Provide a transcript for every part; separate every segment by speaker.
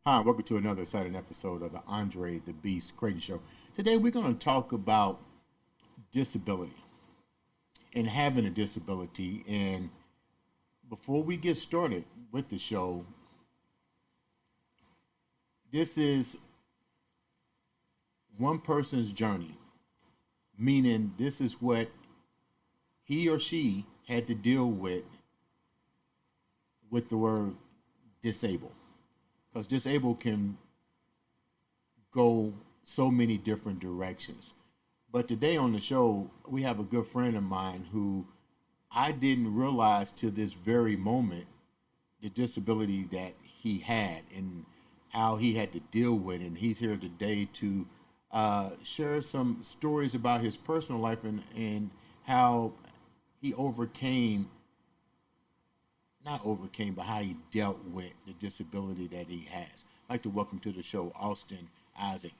Speaker 1: Hi, welcome to another exciting episode of the Andre The Beast Crayton Show. Today we're going to talk about disability and having a disability. And before we get started with the show, this is one person's journey, meaning this is what he or she had to deal with the word disabled. Because disabled can go so many different directions. But today on the show, we have a good friend of mine who I didn't realize to this very moment the disability that he had and how he had to deal with it. And he's here today to share some stories about his personal life and how he overcame, not overcame, but how he dealt with the disability that he has. I'd like to welcome to the show Austin Isaac.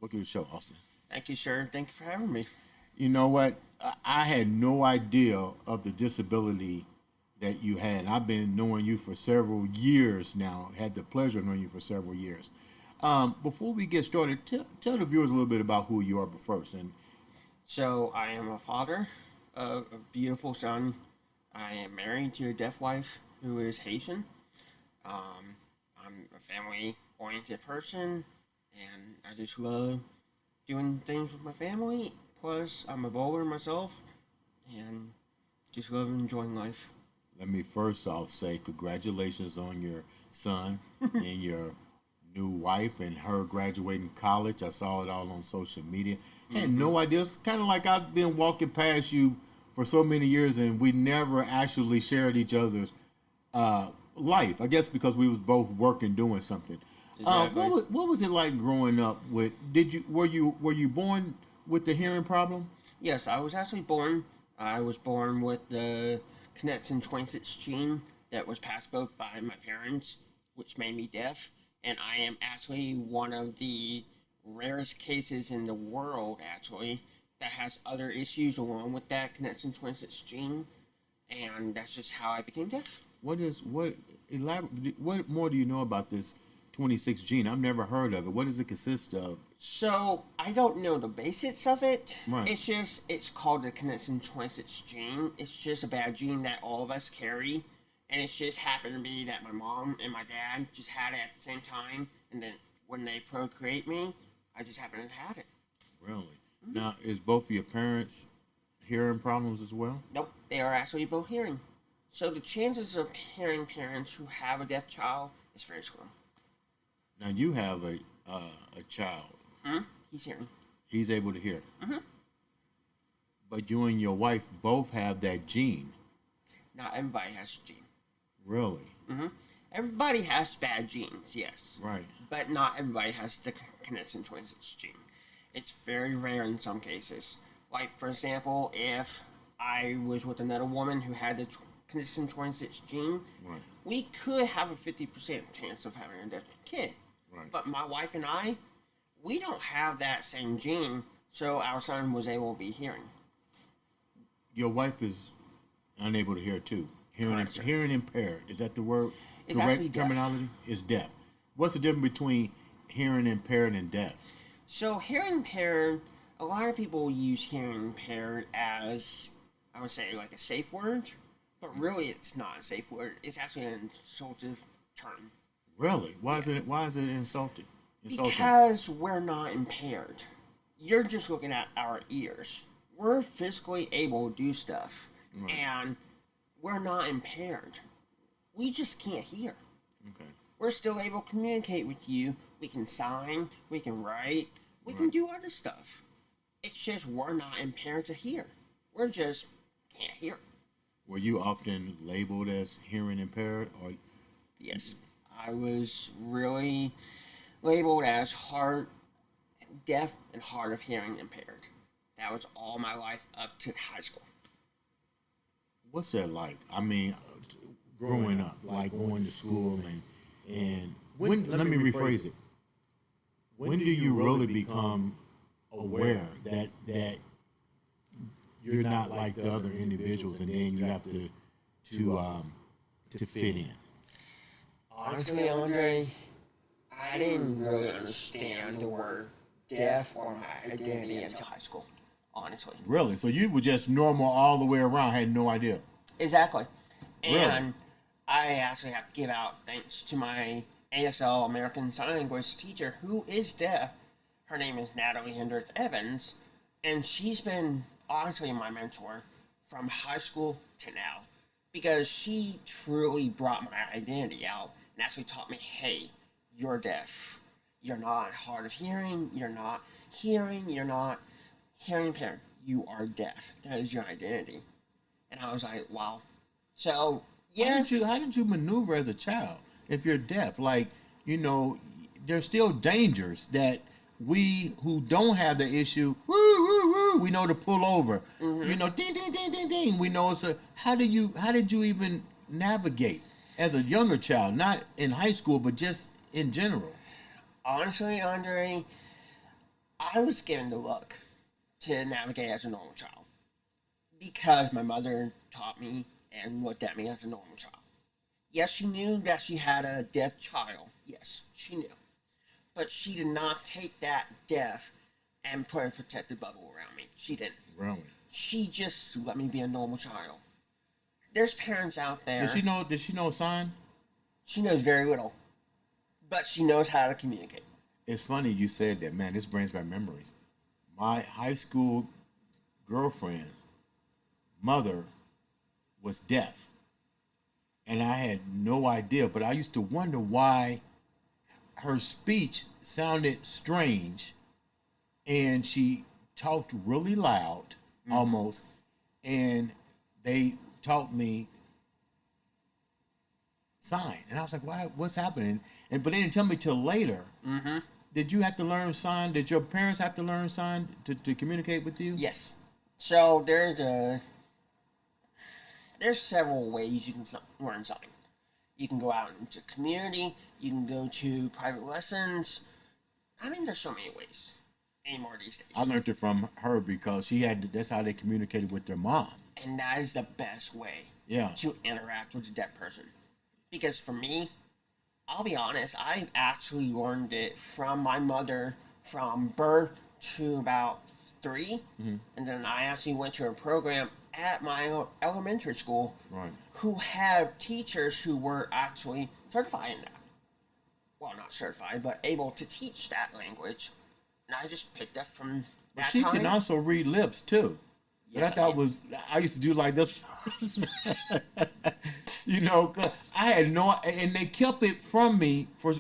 Speaker 1: Welcome to the show, Austin.
Speaker 2: Thank you, sir. Thank you for having me.
Speaker 1: You know what? I had no idea of the disability that you had. I've been knowing you for several years now. Had the pleasure of knowing you for several years. Before we get started, tell the viewers a little bit about who you are first. And
Speaker 2: So, I am a father of a beautiful son. I am married to a deaf wife who is Haitian. I'm a family-oriented person, and I just love doing things with my family. Plus, I'm a bowler myself, and just love enjoying life.
Speaker 1: let me first off say congratulations on your son and your new wife and her graduating college. I saw it all on social media. Had no idea. It's kind of like I've been walking past you for so many years and we never actually shared each other's life. I guess because we was both working doing something.
Speaker 2: Exactly.
Speaker 1: What was it like growing up with? Were you born with the hearing problem?
Speaker 2: Yes, I was actually born. I was born with the connexin 26 gene that was passed both by my parents, which made me deaf. And I am actually one of the rarest cases in the world, actually, that has other issues along with that connexin 26 gene. And that's just how I became deaf.
Speaker 1: What more do you know about this 26 gene? I've never heard of it. What does it consist of?
Speaker 2: So I don't know the basics of it.
Speaker 1: Right.
Speaker 2: It's called the connexin 26 gene. It's just a bad gene that all of us carry, and it's just happened to be that my mom and my dad just had it at the same time, and then when they procreate me, I just happened to have it.
Speaker 1: Really? Now, is both of your parents hearing problems as well?
Speaker 2: Nope, they are actually both hearing. So the chances of hearing parents who have a deaf child is very slim.
Speaker 1: Now you have a child.
Speaker 2: Hmm? He's hearing.
Speaker 1: He's able to hear,
Speaker 2: Hmm.
Speaker 1: but you and your wife both have that gene.
Speaker 2: Not everybody has a gene.
Speaker 1: Really?
Speaker 2: Hmm. Everybody has bad genes, yes.
Speaker 1: Right.
Speaker 2: But not everybody has the connexin 26 gene. It's very rare in some cases. Like, for example, if I was with another woman who had the connexin 26 gene,
Speaker 1: Right.
Speaker 2: we could have a 50% chance of having a deaf kid.
Speaker 1: Right.
Speaker 2: But my wife and I, we don't have that same gene, so our son was able to be hearing.
Speaker 1: Your wife is unable to hear too.
Speaker 2: Correct, sir.
Speaker 1: Hearing impaired. Is that the word?
Speaker 2: It's actually
Speaker 1: Correct
Speaker 2: deaf.
Speaker 1: terminology? Is deaf. What's the difference between hearing impaired and deaf?
Speaker 2: So hearing impaired, a lot of people use hearing impaired as, I would say, like a safe word, but really it's not a safe word. It's actually an insultive term.
Speaker 1: Really? Why is it insulting? Insulting.
Speaker 2: Because we're not impaired. You're just looking at our ears. We're physically able to do stuff,
Speaker 1: Right.
Speaker 2: and we're not impaired. We just can't hear.
Speaker 1: Okay.
Speaker 2: We're still able to communicate with you. We can sign, we can write, we can
Speaker 1: Right.
Speaker 2: do other stuff. It's just we're not impaired to hear. We're just can't hear.
Speaker 1: Were you often labeled as hearing impaired, or
Speaker 2: Yes, I was really labeled as hard deaf and hard of hearing impaired. That was all my life up to high school.
Speaker 1: what's that like? I mean, growing up, like going to school and when let me rephrase it. When do you really become aware that you're not like the other individuals, and then you have to fit in?
Speaker 2: Honestly, Andre, I didn't really understand the word deaf or my identity until high school, honestly.
Speaker 1: Really? So you were just normal all the way around, had no idea?
Speaker 2: Exactly.
Speaker 1: Really?
Speaker 2: And I actually have to give out thanks to my ASL American Sign Language teacher who is deaf. Her name is Natalie Hendricks Evans, and she's been honestly my mentor from high school to now because she truly brought my identity out and actually taught me, hey, you're deaf. You're not hard of hearing. You're not hearing. You're not hearing impaired. You are deaf. That is your identity. And I was like, wow. So, yes.
Speaker 1: How did you maneuver as a child if you're deaf? Like, there's still dangers that we who don't have the issue, woo, woo, woo, we know to pull over.
Speaker 2: Mm-hmm.
Speaker 1: Ding, ding, ding, ding, ding. We know how did you even navigate as a younger child, not in high school, but just in general?
Speaker 2: Honestly, Andre, I was given the look to navigate as a normal child because my mother taught me and looked at me as a normal child. Yes, she knew that she had a deaf child. Yes, she knew. But she did not take that deaf and put a protective bubble around me. She didn't.
Speaker 1: Really?
Speaker 2: She just let me be a normal child. There's parents out there.
Speaker 1: Did she know sign?
Speaker 2: She knows very little. But she knows how to communicate.
Speaker 1: It's funny you said that, man. This brings back memories. My high school girlfriend, mother, was deaf. And I had no idea, but I used to wonder why her speech sounded strange. And she talked really loud, almost. And they taught me sign. And I was like, why? What's happening? But they didn't tell me till later.
Speaker 2: Mm-hmm.
Speaker 1: Did you have to learn sign? Did your parents have to learn sign to communicate with you?
Speaker 2: Yes. So there's several ways you can learn sign. You can go out into community. You can go to private lessons. I mean, there's so many ways anymore these days.
Speaker 1: I learned it from her because that's how they communicated with their mom.
Speaker 2: And that is the best way to interact with a deaf person. Because for me, I'll be honest, I've actually learned it from my mother from birth to about 3.
Speaker 1: Mm-hmm.
Speaker 2: And then I actually went to a program at my elementary school
Speaker 1: Right.
Speaker 2: who had teachers who were actually certified in that. Well, not certified, but able to teach that language. And I just picked up from
Speaker 1: But
Speaker 2: that
Speaker 1: she
Speaker 2: time.
Speaker 1: can also read lips too.
Speaker 2: Yes,
Speaker 1: But I used to do like this. 'Cause I had and they kept it from me for,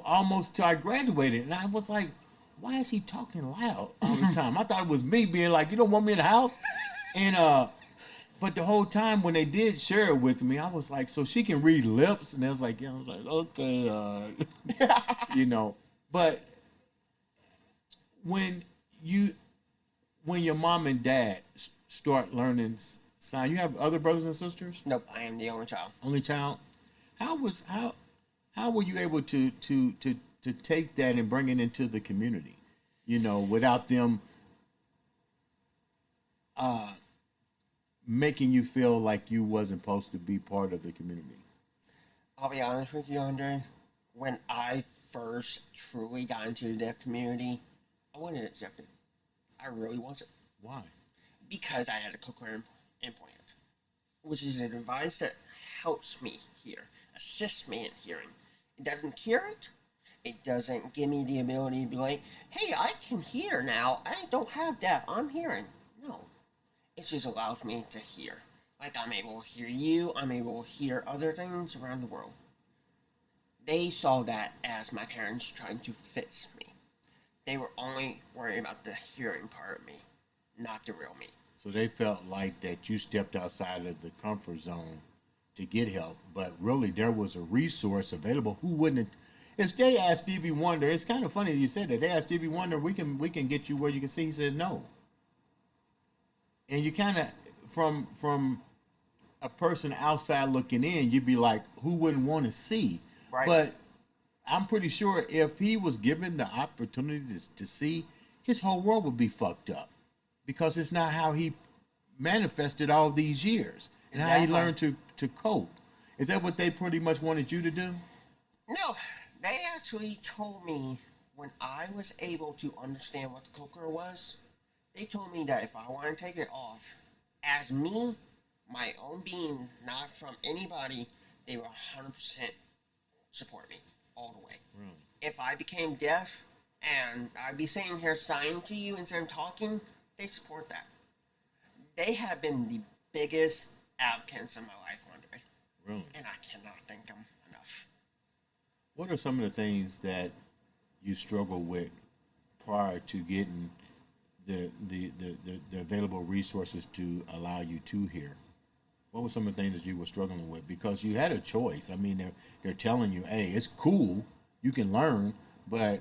Speaker 1: almost till I graduated. And I was like, why is he talking loud all the time? I thought it was me being like, you don't want me in the house? And, but the whole time when they did share it with me, I was like, so she can read lips? And I was like, I was like, okay, but when your mom and dad start learning sign, you have other brothers and sisters?
Speaker 2: Nope, I am the only child.
Speaker 1: Only child? How were you able to take that and bring it into the community? Without them making you feel like you wasn't supposed to be part of the community?
Speaker 2: I'll be honest with you, Andre. When I first truly got into the deaf community, I wanted it accepted. I really wasn't.
Speaker 1: Why?
Speaker 2: Because I had a cochlear implant, which is a device that helps me hear, assists me in hearing. It doesn't cure it. It doesn't give me the ability to be like, hey, I can hear now. I don't have deaf. I'm hearing. No. It just allows me to hear. Like I'm able to hear you. I'm able to hear other things around the world. They saw that as my parents trying to fix me. They were only worried about the hearing part of me, not the real me.
Speaker 1: So they felt like that you stepped outside of the comfort zone to get help, but really there was a resource available. Who wouldn't? If they asked Stevie Wonder, it's kind of funny you said that. They asked Stevie Wonder, we can get you where you can see. He says no. And you kind of, from a person outside looking in, you'd be like, who wouldn't want to see?
Speaker 2: Right.
Speaker 1: But I'm pretty sure if he was given the opportunity to see, his whole world would be fucked up, because it's not how he manifested all these years and how he learned to cope. Is that what they pretty much wanted you to do?
Speaker 2: No, they actually told me when I was able to understand what the cochlear was, they told me that if I want to take it off, as me, my own being, not from anybody, they will 100% support me all the way.
Speaker 1: Really?
Speaker 2: If I became deaf and I'd be sitting here signing to you instead of talking, they support that. They have been the biggest advocates in my life, Andre.
Speaker 1: Really?
Speaker 2: And I cannot thank them enough.
Speaker 1: What are some of the things that you struggle with prior to getting the available resources to allow you to hear? What were some of the things that you were struggling with? Because you had a choice. I mean, they're telling you, hey, it's cool, you can learn, but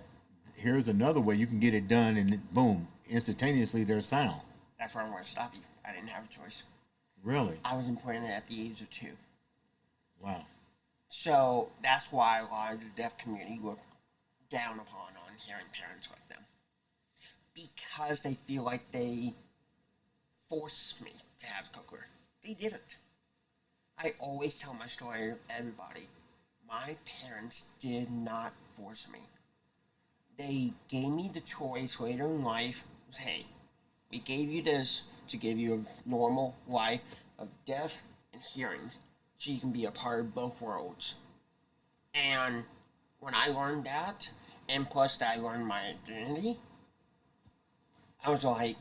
Speaker 1: here's another way you can get it done, and boom, instantaneously there's sound.
Speaker 2: That's where I'm going to stop you. I didn't have a choice.
Speaker 1: Really?
Speaker 2: I was implanted at the age of 2.
Speaker 1: Wow.
Speaker 2: So that's why a lot of the deaf community look down upon on hearing parents like them. Because they feel like they forced me to have cochlear. They didn't. I always tell my story to everybody. My parents did not force me. They gave me the choice later in life. Was, hey, we gave you this to give you a normal life of deaf and hearing, so you can be a part of both worlds. And when I learned that, and plus that I learned my identity, I was like,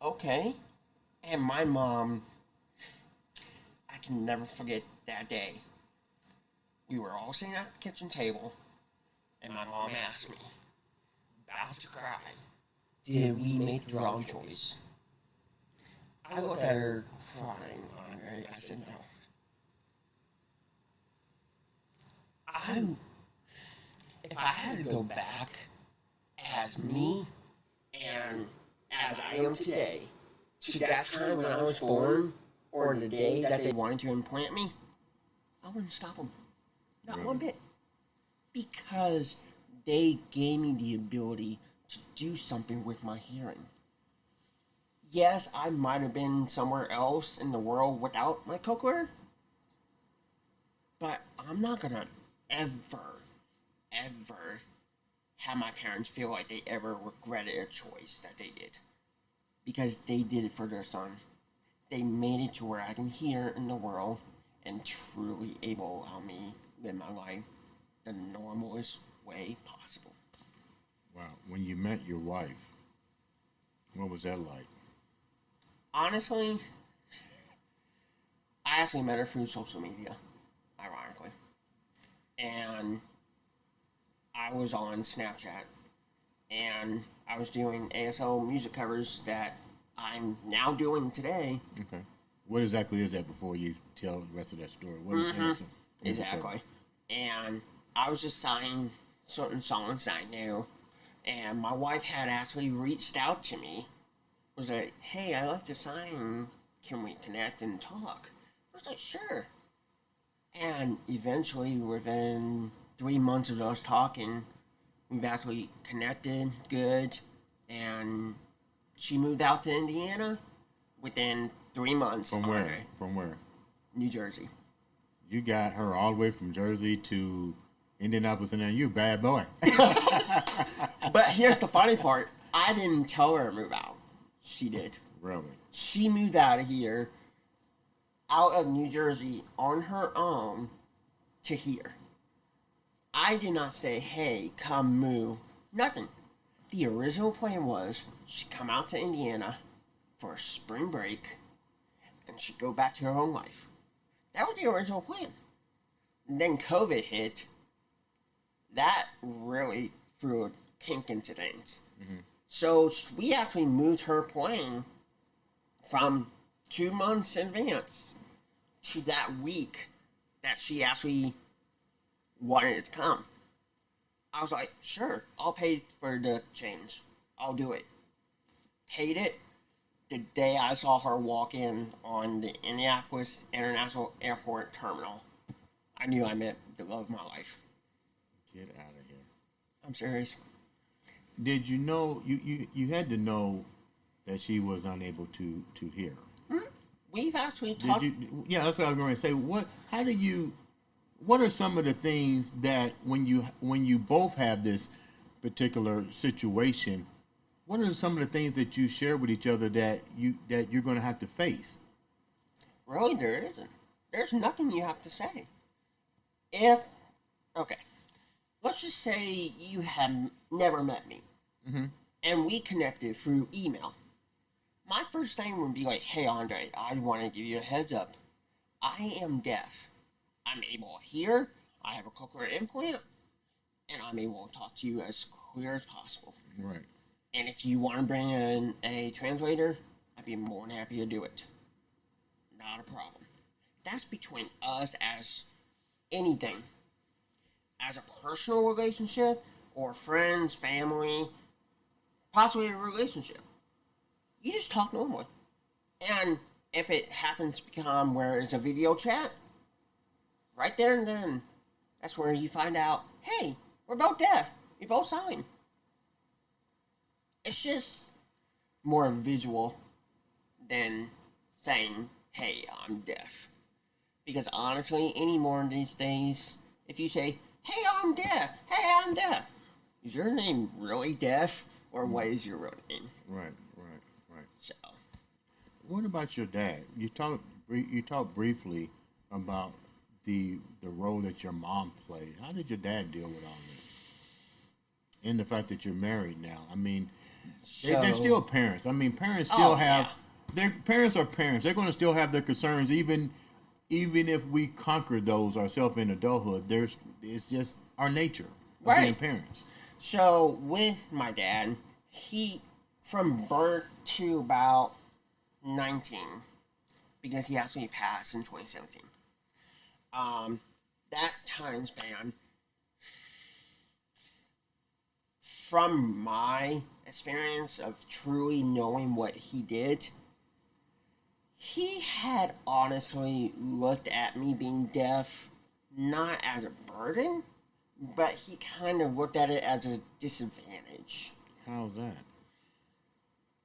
Speaker 2: okay. And my mom, I can never forget that day. We were all sitting at the kitchen table, and my mom asked me, about to cry, did we make the wrong choice? I looked at her crying, Andre. I said, no. If I had to go back as me and as I am today to that time when I was born or the day that they wanted to implant me, I wouldn't stop them. Not one bit. Because they gave me the ability to do something with my hearing. Yes, I might have been somewhere else in the world without my cochlear, but I'm not gonna ever have my parents feel like they ever regretted a choice that they did. Because they did it for their son. They made it to where I can hear in the world and truly able to help me live my life the normalest way possible.
Speaker 1: Wow. When you met your wife, what was that like?
Speaker 2: Honestly, I actually met her through social media, ironically. And I was on Snapchat, and I was doing ASL music covers that I'm now doing today.
Speaker 1: Okay. What exactly is that before you tell the rest of that story? What is ASL?
Speaker 2: Exactly. And I was just signing certain songs I knew, and my wife had actually reached out to me. Was like, hey, I like your sign. Can we connect and talk? I was like, sure. And eventually, within 3 months of us talking, we've actually connected good, and she moved out to Indiana within 3 months.
Speaker 1: From where? From where?
Speaker 2: New Jersey.
Speaker 1: You got her all the way from Jersey to Indianapolis, and then you bad boy.
Speaker 2: But here's the funny part. I didn't tell her to move out. She did.
Speaker 1: Really?
Speaker 2: She moved out of here, out of New Jersey, on her own to here. I did not say, hey, come move. Nothing. The original plan was she'd come out to Indiana for a spring break and she'd go back to her own life. That was the original plan. And then COVID hit. That really threw a kink into things. Mm-hmm. So we actually moved her plane from 2 months in advance to that week that she actually wanted it to come. I was like, sure, I'll pay for the change. I'll do it. Paid it. The day I saw her walk in on the Indianapolis International Airport terminal, I knew I met the love of my life.
Speaker 1: Get out of here.
Speaker 2: I'm serious.
Speaker 1: Did you know, you had to know that she was unable to hear?
Speaker 2: Mm-hmm. We've actually talked.
Speaker 1: Yeah, that's what I was going to say. what are some of the things that when you both have this particular situation, what are some of the things that you share with each other that you're going to have to face?
Speaker 2: Really, there isn't. There's nothing you have to say. If, okay, let's just say you have never met me,
Speaker 1: Mm-hmm.
Speaker 2: and we connected through email. My first thing would be like, hey, Andre, I want to give you a heads up. I am deaf. I'm able to hear, I have a cochlear implant, and I'm able to talk to you as clear as possible.
Speaker 1: Right.
Speaker 2: And if you want to bring in a translator, I'd be more than happy to do it. Not a problem. That's between us as anything. As a personal relationship, or friends, family, possibly a relationship. You just talk normally. And if it happens to become where it's a video chat, right there and then, that's where you find out, hey, we're both deaf. We both sign. It's just more visual than saying, hey, I'm deaf. Because honestly, anymore these days, if you say, hey, I'm deaf, is your name really deaf? Or what is your real name?
Speaker 1: Right.
Speaker 2: So,
Speaker 1: What about your dad? You talked briefly about the role that your mom played. How did your dad deal with all this? And the fact that you're married now. I mean, they're still parents. I mean, parents still have their parents are parents. They're going to still have their concerns, even if we conquer those ourselves in adulthood. It's just our nature of being parents.
Speaker 2: So with my dad, he from birth to about 19, because he actually passed in 2017. That time span, from my experience of truly knowing what he did, he had honestly looked at me being deaf not as a burden, but he kind of looked at it as a disadvantage.
Speaker 1: How's that?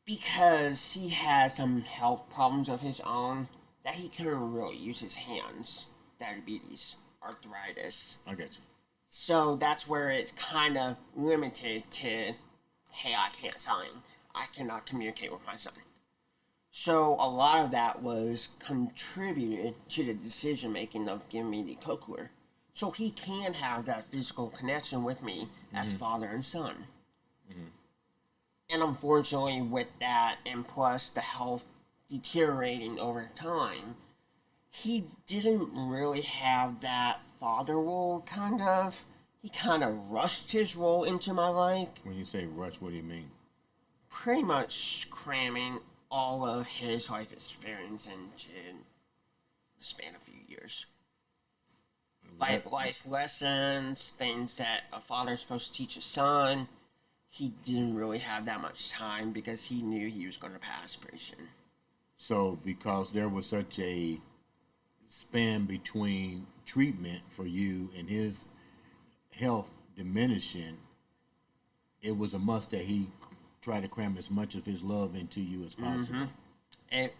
Speaker 2: Because he has some health problems of his own that he couldn't really use his hands. Diabetes, arthritis.
Speaker 1: I get you.
Speaker 2: So that's where it's kind of limited to, hey, I can't sign. I cannot communicate with my son. So a lot of that was contributed to the decision making of giving me the cochlear. So he can have that physical connection with me as father and son. Mm-hmm. And unfortunately, with that, and plus the health deteriorating over time, he didn't really have that father role, kind of. He kind of rushed his role into my life.
Speaker 1: When you say rush, what do you mean?
Speaker 2: Pretty much cramming all of his life experience into the span of a few years. Like life lessons, things that a father's supposed to teach a son. He didn't really have that much time because he knew he was going to pass pretty soon.
Speaker 1: So because there was such a span between treatment for you and his health diminishing, it was a must that he try to cram as much of his love into you as possible.
Speaker 2: And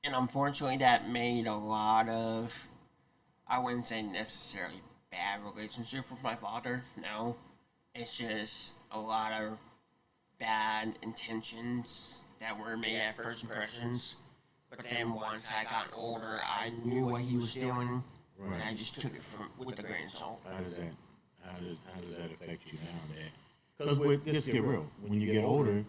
Speaker 2: unfortunately, that made a lot of, I wouldn't say necessarily bad relationship with my father. No, it's just a lot of bad intentions that were made at first impressions. But then once I got older, I knew what he was doing, and I just took it with a grain of salt.
Speaker 1: How does that affect you now, Dad? Because let's get real. When you get older,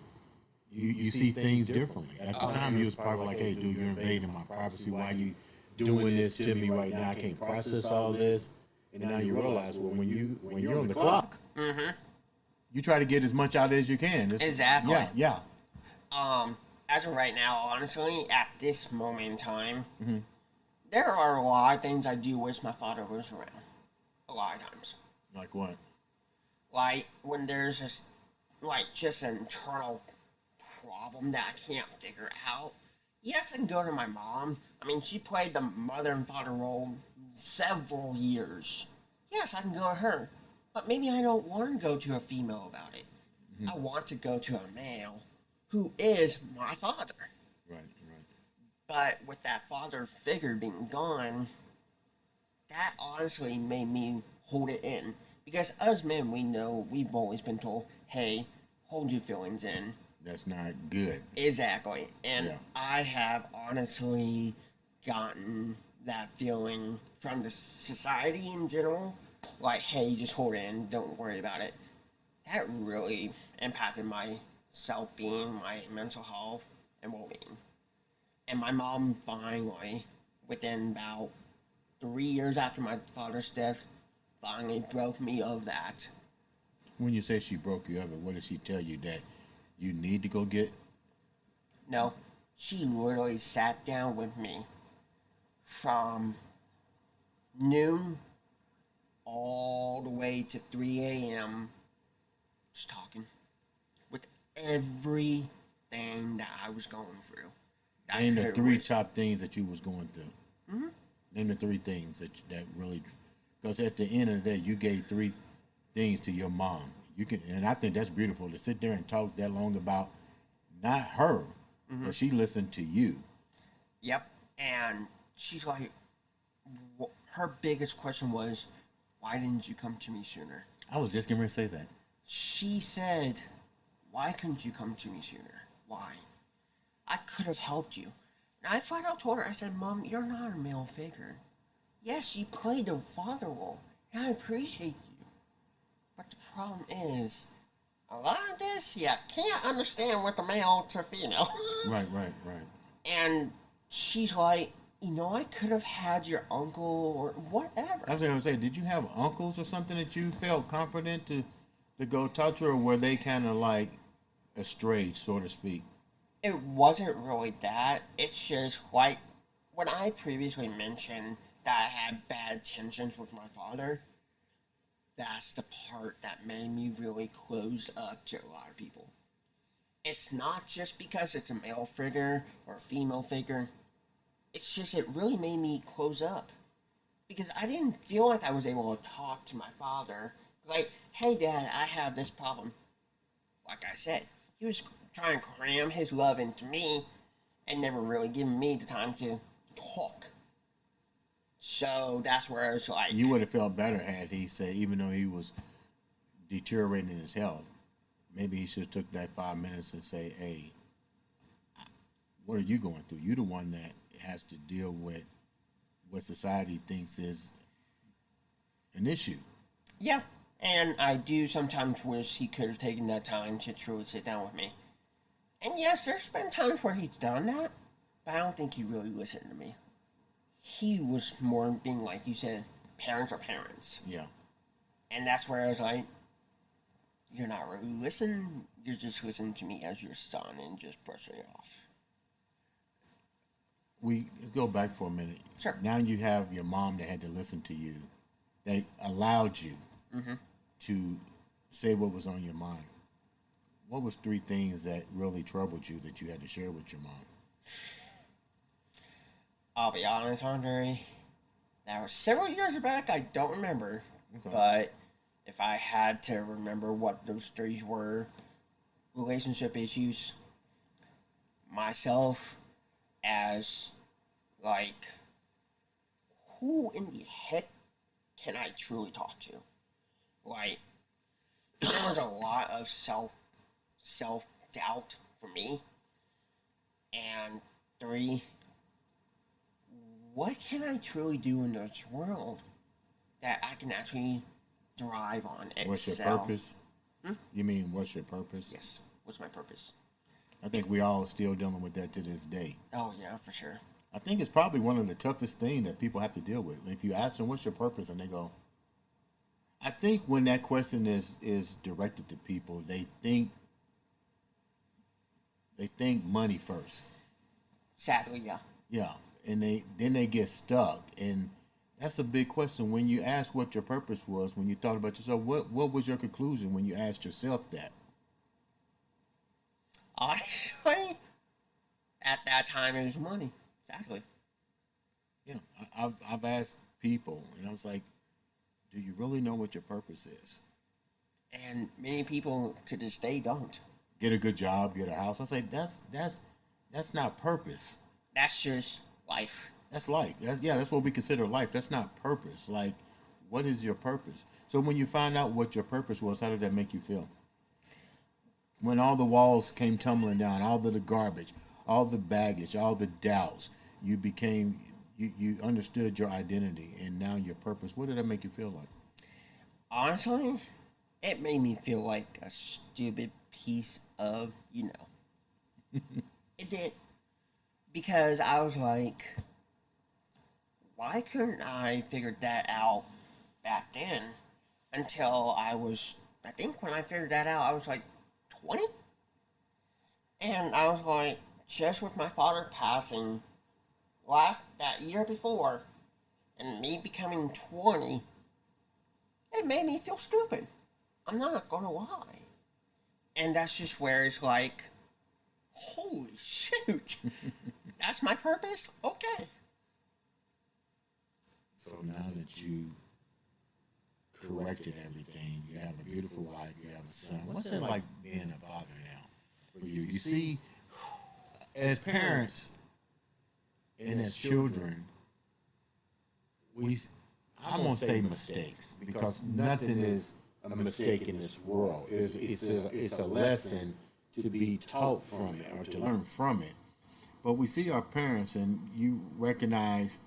Speaker 1: you see things differently. At the time, you was probably like, "Hey, dude, you're invading my privacy. Why are you doing this to me right now? I can't process all this." And now you realize, well, when you're on the clock, you try to get as much out as you can.
Speaker 2: Exactly.
Speaker 1: Yeah.
Speaker 2: As of right now, honestly, at this moment in time, there are a lot of things I do wish my father was around. A lot of times.
Speaker 1: Like what?
Speaker 2: Like when there's just an internal problem that I can't figure out. Yes, I can go to my mom. I mean, she played the mother and father role several years. Yes, I can go to her. But maybe I don't want to go to a female about it. I want to go to a male who is my father.
Speaker 1: Right.
Speaker 2: But with that father figure being gone, that honestly made me hold it in. Because us men, we know, we've always been told, hey, hold your feelings in.
Speaker 1: That's not good.
Speaker 2: Exactly. And
Speaker 1: Yeah.
Speaker 2: I have honestly gotten that feeling from the society in general. Like, hey, just hold it in, don't worry about it. That really impacted my self being, my mental health, and well being. And my mom finally, within about 3 years after my father's death, finally broke me of that.
Speaker 1: When you say she broke you of it, what did she tell you that you need to go get?
Speaker 2: No, she literally sat down with me from noon all the way to 3 a.m. just talking with everything that I was going through.
Speaker 1: Name the three top things that you was going through.
Speaker 2: Mm-hmm.
Speaker 1: Name the three things that really, because at the end of the day, you gave three things to your mom. You can, and I think that's beautiful to sit there and talk that long about not her,
Speaker 2: Mm-hmm.
Speaker 1: but she listened to you.
Speaker 2: Yep. And she's like, her biggest question was, why didn't you come to me sooner?
Speaker 1: I was just going to say that.
Speaker 2: She said, why couldn't you come to me sooner? Why? I could have helped you. And I flat out told her, I said, Mom, you're not a male figure. Yes, you played the father role, and I appreciate you. But the problem is, a lot of this, you can't understand with the male to female.
Speaker 1: Right.
Speaker 2: And she's like, I could have had your uncle or whatever.
Speaker 1: I was going to say, did you have uncles or something that you felt confident to go talk to, or were they kind of like estranged, so to speak?
Speaker 2: It wasn't really that. It's just like when I previously mentioned that I had bad tensions with my father, that's the part that made me really closed up to a lot of people. It's not just because it's a male figure or a female figure. It's just it really made me close up. Because I didn't feel like I was able to talk to my father. Like, hey dad, I have this problem. Like I said, he was trying to cram his love into me and never really giving me the time to talk. So that's where I was like...
Speaker 1: You would have felt better had he said, even though he was deteriorating in his health, maybe he should have took that 5 minutes and say, hey, what are you going through? You're the one that has to deal with what society thinks is an issue.
Speaker 2: Yeah, and I do sometimes wish he could have taken that time to truly sit down with me. And yes, there's been times where he's done that, but I don't think he really listened to me. He was more being like you said, parents are parents.
Speaker 1: Yeah.
Speaker 2: And that's where I was like, you're not really listening, you're just listening to me as your son and just brushing it off.
Speaker 1: Let's go back for a minute.
Speaker 2: Sure.
Speaker 1: Now you have your mom that had to listen to you. They allowed you to say what was on your mind. What was three things that really troubled you that you had to share with your mom?
Speaker 2: I'll be honest, Andre. That was several years back. I don't remember.
Speaker 1: Okay.
Speaker 2: But if I had to remember what those three were, relationship issues, myself as, like, who in the heck can I truly talk to? Like, there was a lot of self-doubt for me. And three, what can I truly do in this world that I can actually thrive on, excel?
Speaker 1: What's your purpose? You mean, what's your purpose?
Speaker 2: Yes. What's my purpose?
Speaker 1: I think we all still dealing with that to this day.
Speaker 2: Oh, yeah, for sure.
Speaker 1: I think it's probably one of the toughest things that people have to deal with. If you ask them, what's your purpose? And they go, I think when that question is directed to people, they think money first.
Speaker 2: Sadly, yeah.
Speaker 1: Yeah. And then they get stuck. And that's a big question. When you ask what your purpose was, when you thought about yourself, what was your conclusion when you asked yourself that?
Speaker 2: Honestly, at that time, it was money. Exactly.
Speaker 1: Yeah. I've asked people, and I was like, do you really know what your purpose is?
Speaker 2: And many people to this day don't.
Speaker 1: Get a good job, get a house. I say that's not purpose.
Speaker 2: That's just life.
Speaker 1: That's life. That's what we consider life. That's not purpose. Like, what is your purpose? So when you find out what your purpose was, how did that make you feel? When all the walls came tumbling down, all the garbage, all the baggage, all the doubts, you became you understood your identity and now your purpose. What did that make you feel like?
Speaker 2: Honestly, it made me feel like a stupid piece of, it did. Because I was like, why couldn't I figure that out back then until I think when I figured that out, I was like 20? And I was like, just with my father passing that year before, and me becoming 20, it made me feel stupid. I'm not gonna lie. And that's just where it's like, holy shoot, that's my purpose? Okay.
Speaker 1: So now that you corrected everything, you have a beautiful wife, you have a son. What's it like being a father now for you? You see, as parents and as children, I'm gonna say mistakes because nothing is a mistake in this world. It's a lesson to be taught from it or to learn from it. But we see our parents, and you recognize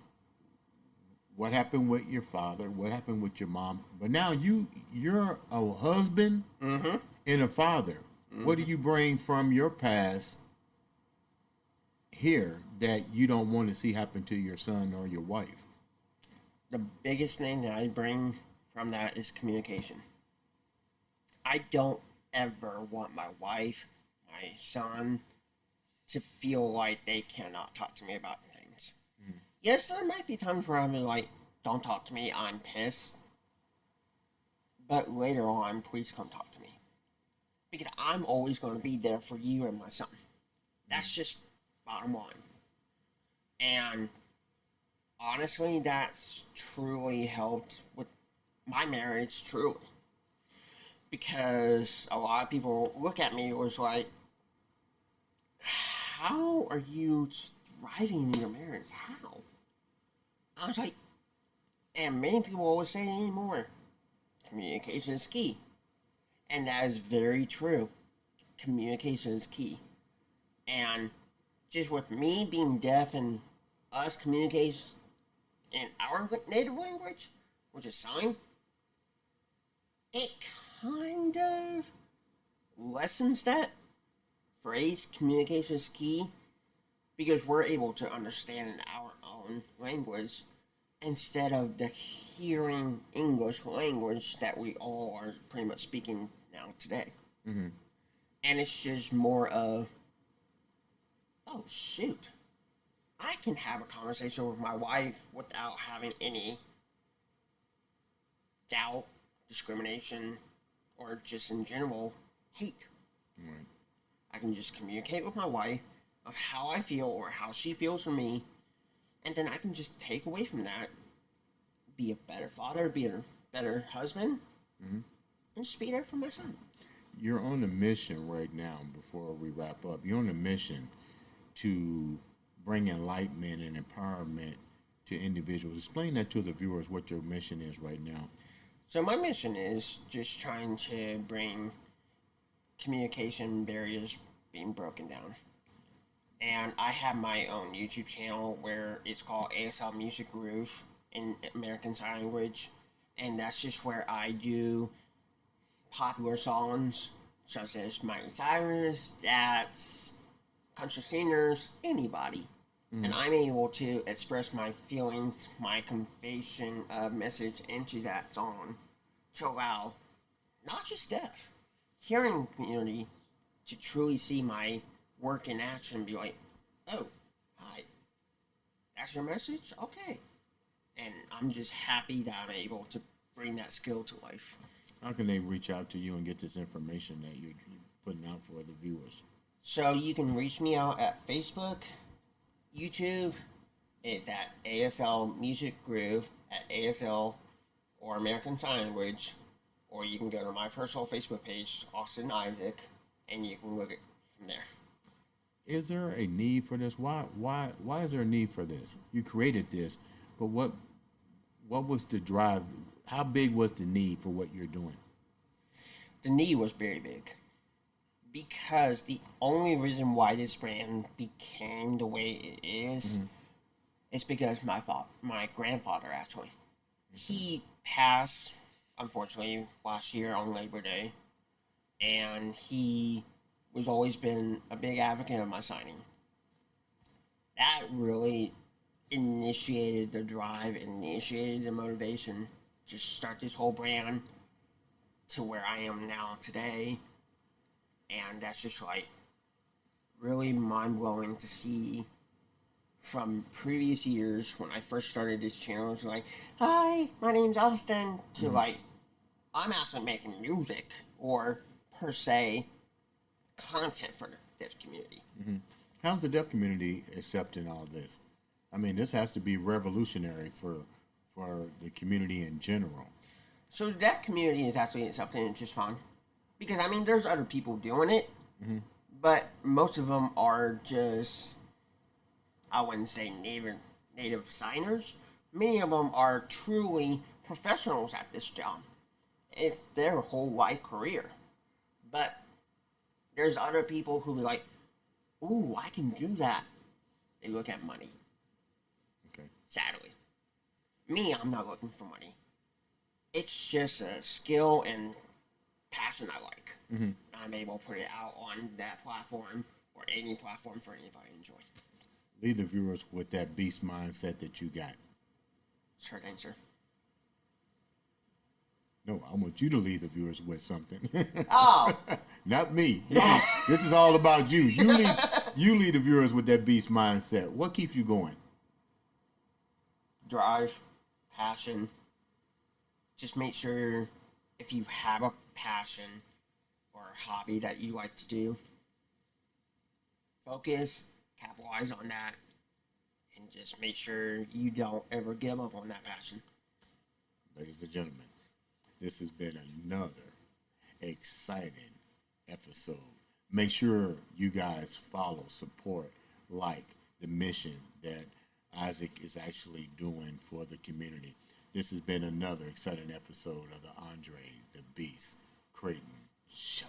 Speaker 1: what happened with your father, what happened with your mom. But now you're a husband and a father. What do you bring from your past here that you don't want to see happen to your son or your wife?
Speaker 2: The biggest thing that I bring from that is communication. I don't ever want my wife, my son, to feel like they cannot talk to me about things. Yes, there might be times where I'm like, don't talk to me, I'm pissed. But later on, please come talk to me. Because I'm always going to be there for you and my son. That's just bottom line. And honestly, that's truly helped with my marriage, truly. Because a lot of people look at me and was like, how are you thriving in your marriage? How? I was like, and many people always say anymore, communication is key. And that is very true. Communication is key. And just with me being deaf and us communicating in our native language, which is sign, it kind of lessens that phrase, communication is key, because we're able to understand in our own language instead of the hearing English language that we all are pretty much speaking now today.
Speaker 1: Mm-hmm.
Speaker 2: And it's just more of, oh shoot, I can have a conversation with my wife without having any doubt, discrimination, or just in general hate.
Speaker 1: Right.
Speaker 2: I can just communicate with my wife of how I feel or how she feels for me, and then I can just take away from that, be a better father, be a better husband, and just be there for my son.
Speaker 1: You're on a mission right now, before we wrap up. You're on a mission to bring enlightenment and empowerment to individuals. Explain that to the viewers, what your mission is right now.
Speaker 2: So my mission is just trying to bring communication barriers being broken down. And I have my own YouTube channel where it's called ASL Music Groove in American Sign Language. And that's just where I do popular songs such as Miley Cyrus, Stats, country singers, anybody. And I'm able to express my feelings, my confession message into that song to allow not just deaf, hearing community to truly see my work in action and be like, oh, hi, that's your message? Okay. And I'm just happy that I'm able to bring that skill to life.
Speaker 1: How can they reach out to you and get this information that you're putting out for the viewers?
Speaker 2: So you can reach me out at Facebook, YouTube. It's at ASL Music Groove at ASL or American Sign Language, or you can go to my personal Facebook page, Austin Isaac, and you can look it from there.
Speaker 1: Is there a need for this? Why is there a need for this? You created this, but what was the drive? How big was the need for what you're doing?
Speaker 2: The need was very big because the only reason why this brand became the way it is is because my grandfather actually, he passed unfortunately last year on Labor Day, and he was always been a big advocate of my signing. That really initiated the drive, initiated the motivation to start this whole brand to where I am now today. And that's just like really mind blowing to see from previous years when I first started this channel. It's like, hi, my name's Austin, to like, I'm actually making music or per se content for the deaf community.
Speaker 1: How's the deaf community accepting all this? I mean, this has to be revolutionary for the community in general.
Speaker 2: So the deaf community is actually accepting it just fine. Because, I mean, there's other people doing it, but most of them are just, I wouldn't say native signers. Many of them are truly professionals at this job. It's their whole life career. But there's other people who be like, ooh, I can do that. They look at money.
Speaker 1: Okay.
Speaker 2: Sadly. Me, I'm not looking for money. It's just a skill and passion I like. I'm able to put it out on that platform or any platform for anybody to enjoy.
Speaker 1: Leave the viewers with that beast mindset that you got.
Speaker 2: Short answer.
Speaker 1: No, I want you to leave the viewers with something.
Speaker 2: Oh!
Speaker 1: Not me. This is all about you. You lead the viewers with that beast mindset. What keeps you going?
Speaker 2: Drive, passion. Just make sure if you have a passion or a hobby that you like to do, focus, capitalize on that, and just make sure you don't ever give up on that passion.
Speaker 1: Ladies and gentlemen, this has been another exciting episode. Make sure you guys follow, support, like the mission that Isaac is actually doing for the community. This has been another exciting episode of the Andre the Beast Crayton Show.